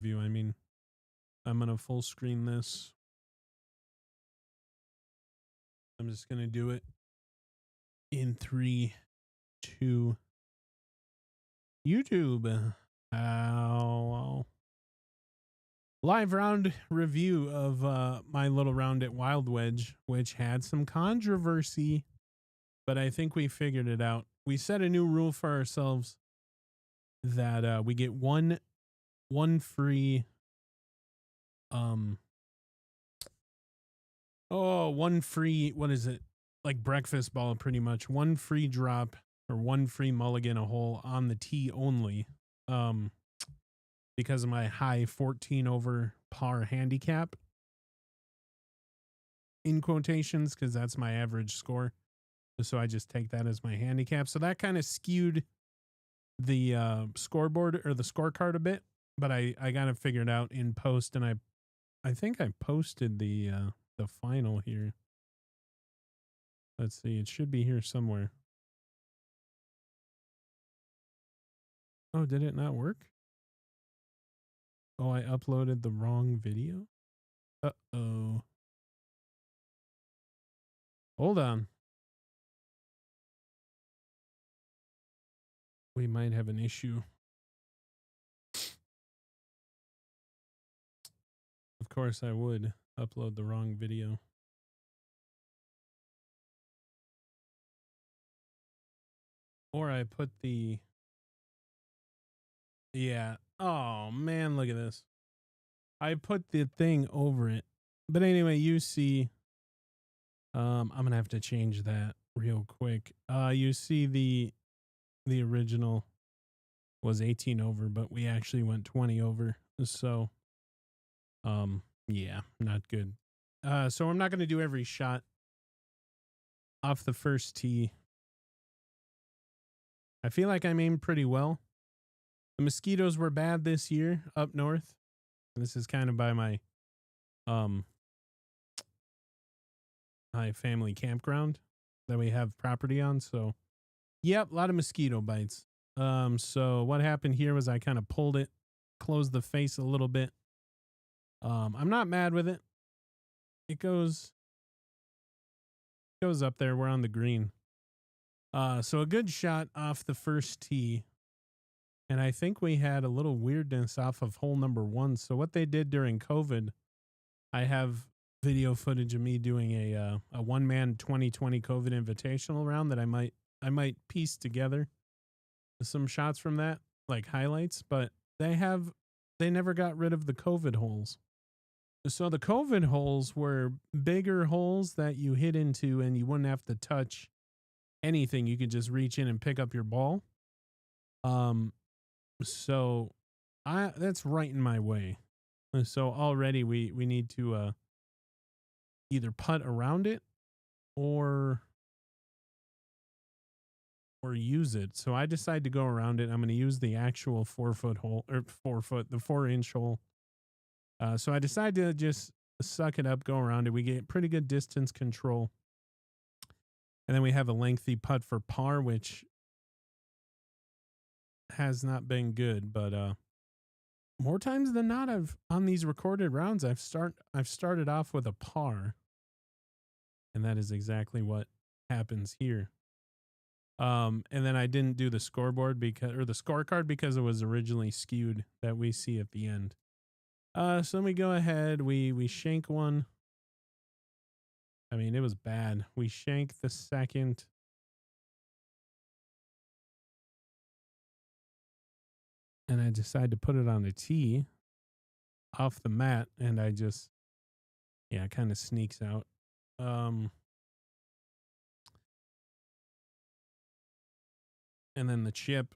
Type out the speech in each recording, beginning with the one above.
view. I mean, I'm gonna full screen this. I'm just gonna do it in 3, 2. YouTube. Ow. Live round review of my little round at WildWedge, which had some controversy, but I think we figured it out. We set a new rule for ourselves that we get one free one free, what is it, like breakfast ball, pretty much one free drop or one free mulligan a hole on the tee only, because of my high 14 over par handicap, in quotations, because that's my average score. So I just take that as my handicap. So that kind of skewed the scoreboard or the scorecard a bit, but I got it figured out in post, and I think I posted the final here. Let's see, it should be here somewhere. Oh, did it not work? Oh, I uploaded the wrong video. Uh-oh. Hold on. We might have an issue. Of course I would upload the wrong video. Or I put the... Yeah. Oh, man, look at this. I put the thing over it. But anyway, you see... I'm going to have to change that real quick. You see the original was 18 over, but we actually went 20 over. So, yeah, not good. So I'm not going to do every shot off the first tee. I feel like I'm aimed pretty well. The mosquitoes were bad this year up north. This is kind of by my my family campground that we have property on. So, yep, a lot of mosquito bites. So what happened here was I kind of pulled it, closed the face a little bit. I'm not mad with it. It goes up there. We're on the green. So a good shot off the first tee. And I think we had a little weirdness off of hole number 1. So what they did during COVID, I have video footage of me doing a one-man 2020 COVID invitational round that I might piece together some shots from that, like highlights, but they never got rid of the COVID holes. So the COVID holes were bigger holes that you hit into and you wouldn't have to touch anything. You could just reach in and pick up your ball. So that's right in my way. So already we need to either putt around it or use it. So I decided to go around it. I'm going to use the actual 4-foot hole, or the 4-inch hole. So I decided to just suck it up, go around it. We get pretty good distance control. And then we have a lengthy putt for par, which has not been good, but more times than not, on these recorded rounds, I've started off with a par, and that is exactly what happens here. And then I didn't do the scoreboard the scorecard because it was originally skewed that we see at the end. So then we go ahead, we shank one. I mean, it was bad. We shank the second. And I decided to put it on the tee off the mat, and I just, it kind of sneaks out. And then the chip,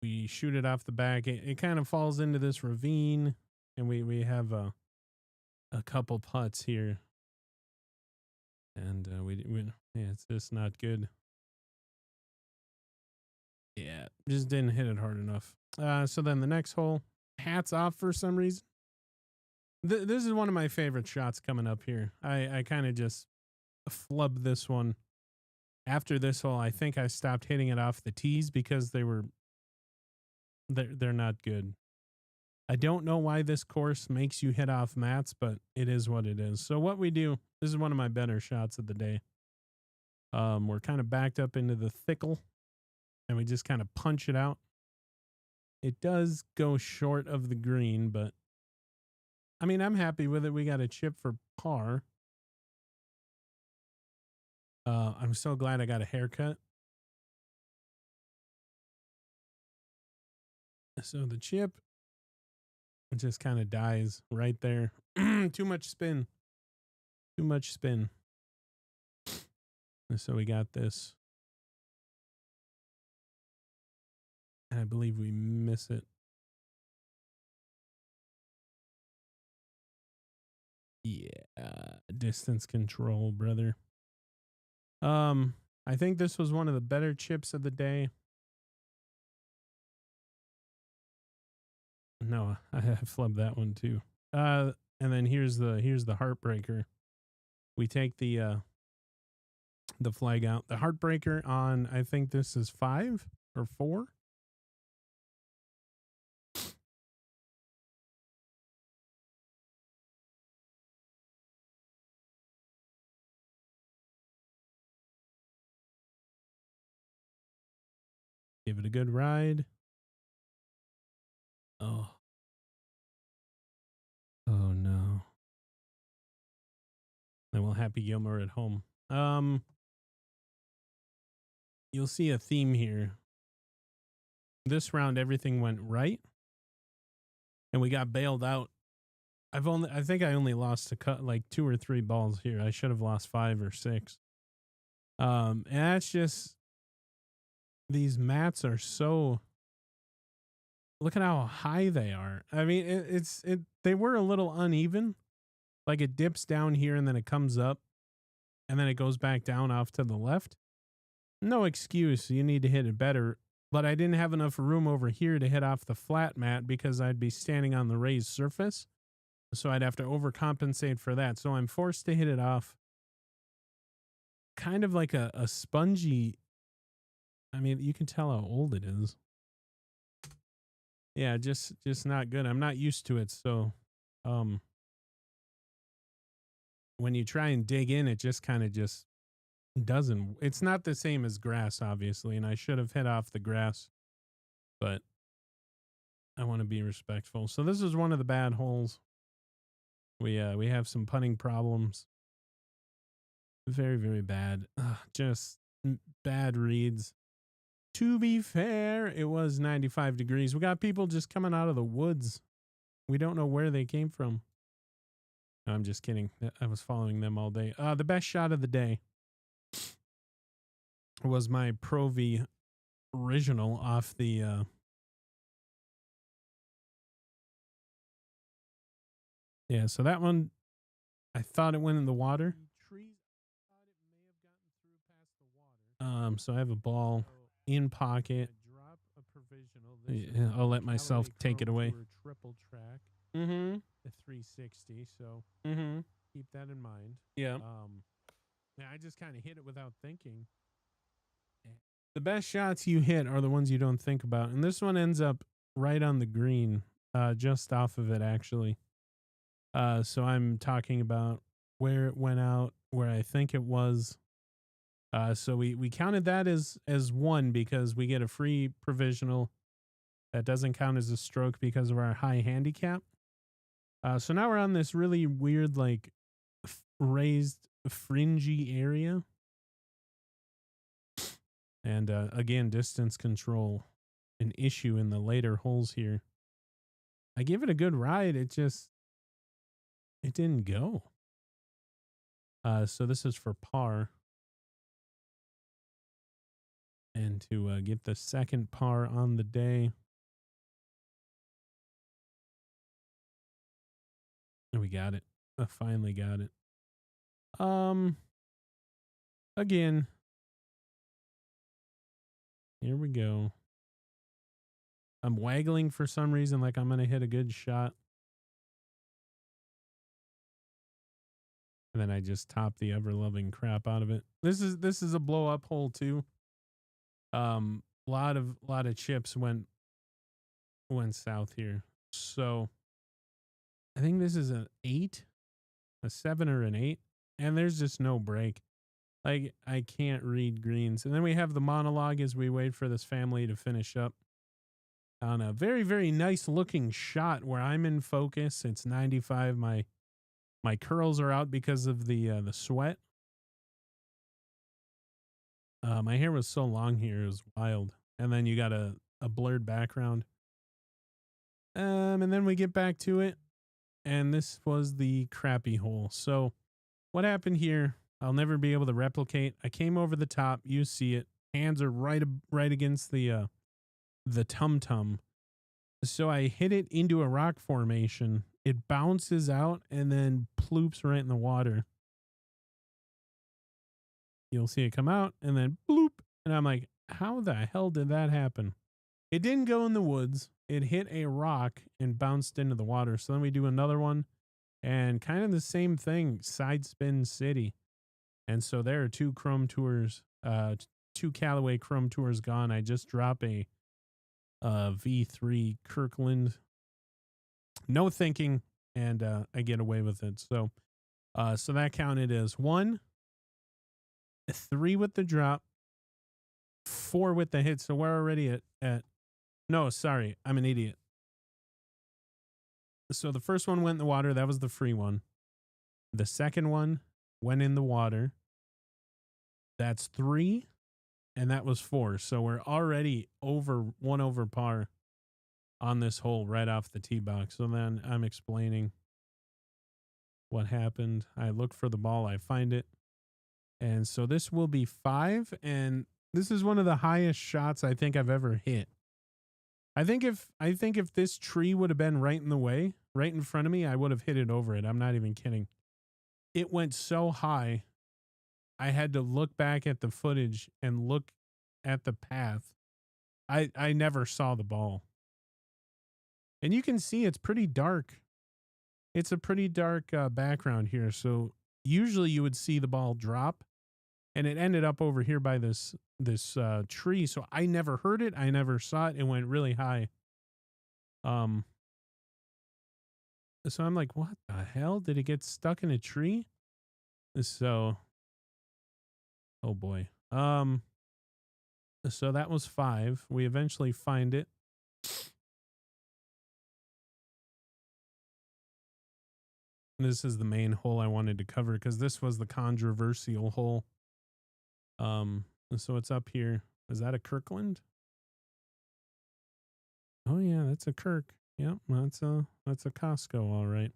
we shoot it off the back. It kind of falls into this ravine, and we have a couple putts here. And it's just not good. Yeah, just didn't hit it hard enough. So then the next hole, hats off for some reason. This is one of my favorite shots coming up here. I kind of just flubbed this one. After this hole, I think I stopped hitting it off the tees because they're not good. I don't know why this course makes you hit off mats, but it is what it is. So what we do, this is one of my better shots of the day. We're kind of backed up into the thickle and we just kind of punch it out. It does go short of the green, but I mean, I'm happy with it. We got a chip for par. I'm so glad I got a haircut. So the chip just kind of dies right there. Too much spin. Too much spin. And so we got this. And I believe we miss it. Yeah, distance control, brother. I think this was one of the better chips of the day. No, I flubbed that one too. And then here's the heartbreaker. We take the flag out. The heartbreaker on, I think this is 5 or 4. Give it a good ride. Oh. Oh no. And we'll Happy Gilmore at home. You'll see a theme here. This round everything went right. And we got bailed out. I think I only lost like 2 or 3 balls here. I should have lost 5 or 6. And that's just, these mats are so, look at how high they are. I mean, they were a little uneven. Like it dips down here and then it comes up and then it goes back down off to the left. No excuse. You need to hit it better. But I didn't have enough room over here to hit off the flat mat because I'd be standing on the raised surface. So I'd have to overcompensate for that. So I'm forced to hit it off kind of like a spongy. I mean, you can tell how old it is. Yeah, just not good. I'm not used to it. So when you try and dig in, it just kind of just doesn't. It's not the same as grass, obviously. And I should have hit off the grass, but I want to be respectful. So this is one of the bad holes. We have some putting problems. Very, very bad. Just bad reads. To be fair, it was 95 degrees. We got people just coming out of the woods. We don't know where they came from. No, I'm just kidding. I was following them all day. The best shot of the day was my Pro V original off the yeah, so that one, I thought it went in the water. So I have a ball in pocket. Yeah, I'll let myself take it away. Triple track. Mm-hmm. The 360. So keep that in mind. Yeah. Yeah, I just kind of hit it without thinking. The best shots you hit are the ones you don't think about, and this one ends up right on the green, just off of it actually. So I'm talking about where it went out, where I think it was. So we counted that as 1 because we get a free provisional. That doesn't count as a stroke because of our high handicap. So now we're on this really weird, like raised fringy area. And again, distance control, an issue in the later holes here. I give it a good ride. It didn't go. So this is for par. And to get the second par on the day. And we got it. I finally got it. Again. Here we go. I'm waggling for some reason like I'm going to hit a good shot. And then I just top the ever-loving crap out of it. This is a blow-up hole too. Lot of chips went south here. So I think this is an 8, a 7 or an 8. And there's just no break. Like, I can't read greens. And then we have the monologue as we wait for this family to finish up on a very, very nice looking shot where I'm in focus. It's 95. My curls are out because of the sweat. My hair was so long here, it was wild. And then you got a blurred background. And then we get back to it. And this was the crappy hole. So what happened here, I'll never be able to replicate. I came over the top. You see it. Hands are right against the tum-tum. So I hit it into a rock formation. It bounces out and then ploops right in the water. You'll see it come out and then bloop. And I'm like, how the hell did that happen? It didn't go in the woods. It hit a rock and bounced into the water. So then we do another one and kind of the same thing, side spin city. And so there are 2 Chrome Tours, 2 Callaway Chrome Tours gone. I just drop a V3 Kirkland. No thinking, and I get away with it. So so that counted as 1, 3 with the drop, 4 with the hit. So we're already at no, sorry, I'm an idiot. So the first one went in the water. That was the free one. The second one went in the water. That's 3. And that was 4. So we're already one over par on this hole right off the tee box. So then I'm explaining what happened. I look for the ball. I find it. And so this will be 5. And this is one of the highest shots I think I've ever hit. I think if this tree would have been right in the way, right in front of me, I would have hit it over it. I'm not even kidding. It went so high. I had to look back at the footage and look at the path. I never saw the ball. And you can see it's pretty dark. It's a pretty dark background here. So usually you would see the ball drop, and it ended up over here by this tree. So I never heard it. I never saw it. It went really high. So I'm like, what the hell? Did it get stuck in a tree? So, oh boy. So that was 5. We eventually find it. This is the main hole I wanted to cover because this was the controversial hole. So it's up here. Is that a Kirkland? Oh yeah, that's a Kirk. Yep, that's a Costco, all right.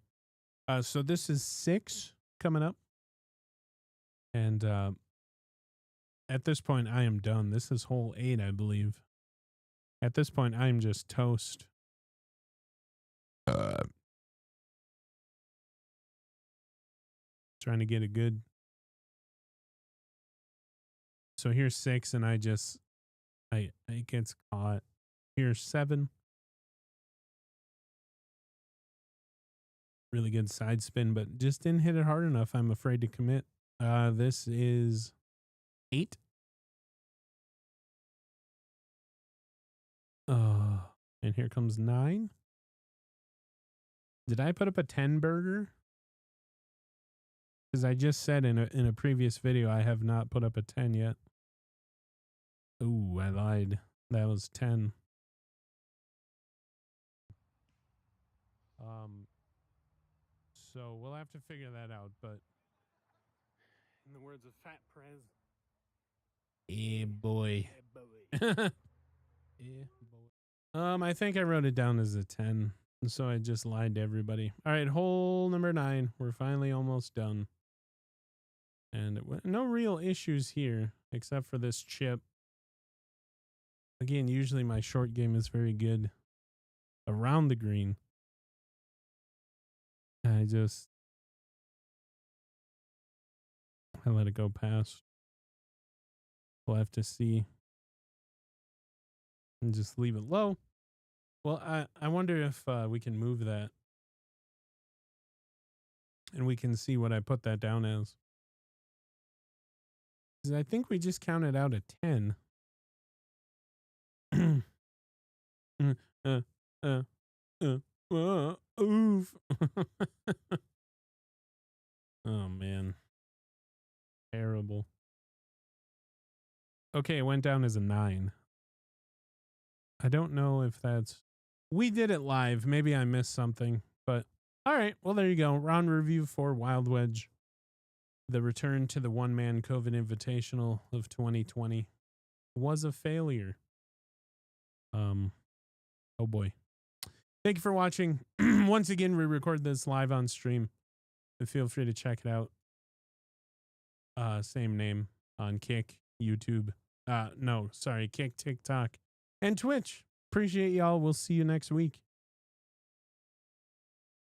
So this is 6 coming up. And at this point I am done. This is hole 8, I believe. At this point I am just toast. Trying to get a good. So here's 6 and I it gets caught. Here's 7. Really good side spin, but just didn't hit it hard enough. I'm afraid to commit. This is 8. And here comes 9. Did I put up a 10 burger? Because I just said in a previous video I have not put up a 10 yet. Ooh, I lied. That was 10. So we'll have to figure that out, but in the words of Fat Prez, yeah, boy. Yeah, boy. Yeah, boy. I think I wrote it down as a 10, so I just lied to everybody. All right, hole number 9. We're finally almost done. And no real issues here, except for this chip. Again, usually my short game is very good around the green. I let it go past. We'll have to see. And just leave it low. Well, I wonder if we can move that. And we can see what I put that down as. Because I think we just counted out a 10. Oof. Oh man, terrible. Okay, it went down as a 9. I don't know if that's. We did it live. Maybe I missed something, but all right. Well, there you go. Round review for WildWedge. The return to the one-man COVID Invitational of 2020 was a failure. Oh boy. Thank you for watching. Once again, we record this live on stream. And feel free to check it out. Same name on Kick, YouTube. No, sorry, Kick, TikTok, and Twitch. Appreciate y'all. We'll see you next week.